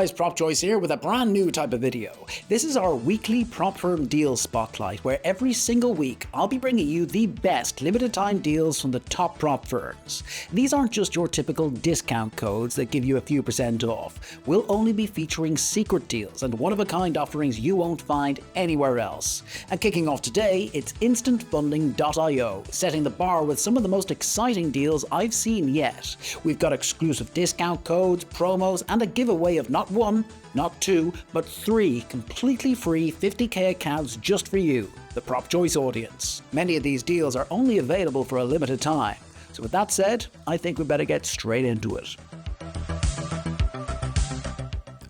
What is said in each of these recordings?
guys, Prop Choice here with a brand new type of video. This is our weekly prop firm deal spotlight, where every single week I'll be bringing you the best limited time deals from the top prop firms. These aren't just your typical discount codes that give you a few % off. We'll only be featuring secret deals and one-of-a-kind offerings you won't find anywhere else. And kicking off today, it's instantfunding.io, setting the bar with some of the most exciting deals I've seen yet. We've got exclusive discount codes, promos, and a giveaway of not one, not two, but 3 completely free 50k accounts just for you, the Prop Choice audience. Many of these deals are only available for a limited time. So with that said, I think we better get straight into it.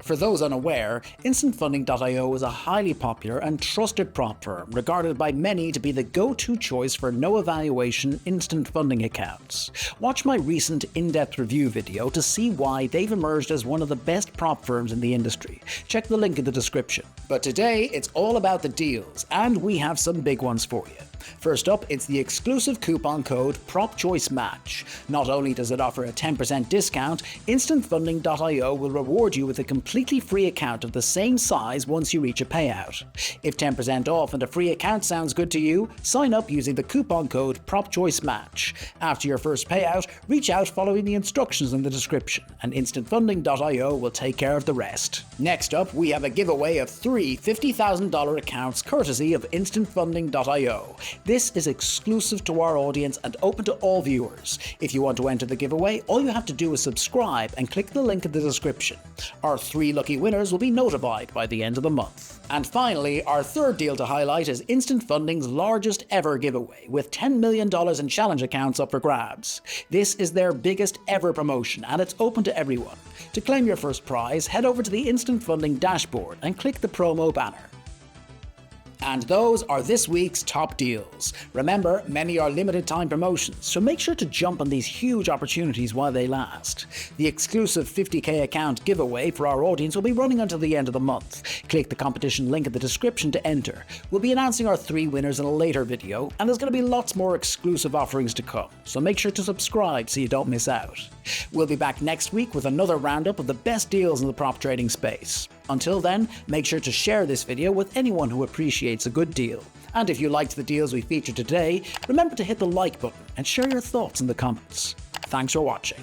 For those unaware, instantfunding.io is a highly popular and trusted prop firm regarded by many to be the go-to choice for no-evaluation instant funding accounts. Watch my recent in-depth review video to see why they've emerged as one of the best prop firms in the industry. Check the link in the description. But today, it's all about the deals, and we have some big ones for you. First up, it's the exclusive coupon code PropChoiceMatch. Not only does it offer a 10% discount, instantfunding.io will reward you with a completely free account of the same size once you reach a payout. If 10% off and a free account sounds good to you, sign up using the coupon code PropChoiceMatch. After your first payout, reach out following the instructions in the description, and instantfunding.io will take care of the rest. Next up, we have a giveaway of 3 $50,000 accounts courtesy of instantfunding.io. This is exclusive to our audience and open to all viewers. If you want to enter the giveaway, all you have to do is subscribe and click the link in the description. Our 3 lucky winners will be notified by the end of the month. And finally, our third deal to highlight is Instant Funding's largest ever giveaway, with $10 million in challenge accounts up for grabs. This is their biggest ever promotion, and it's open to everyone. To claim your first prize, head over to the Instant Funding dashboard and click the promo banner. And those are this week's top deals. Remember, many are limited time promotions, so make sure to jump on these huge opportunities while they last. The exclusive 50k account giveaway for our audience will be running until the end of the month. Click the competition link in the description to enter. We'll be announcing our 3 winners in a later video, and there's going to be lots more exclusive offerings to come, so make sure to subscribe so you don't miss out. We'll be back next week with another roundup of the best deals in the prop trading space. Until then, make sure to share this video with anyone who appreciates a good deal. And if you liked the deals we featured today, remember to hit the like button and share your thoughts in the comments. Thanks for watching.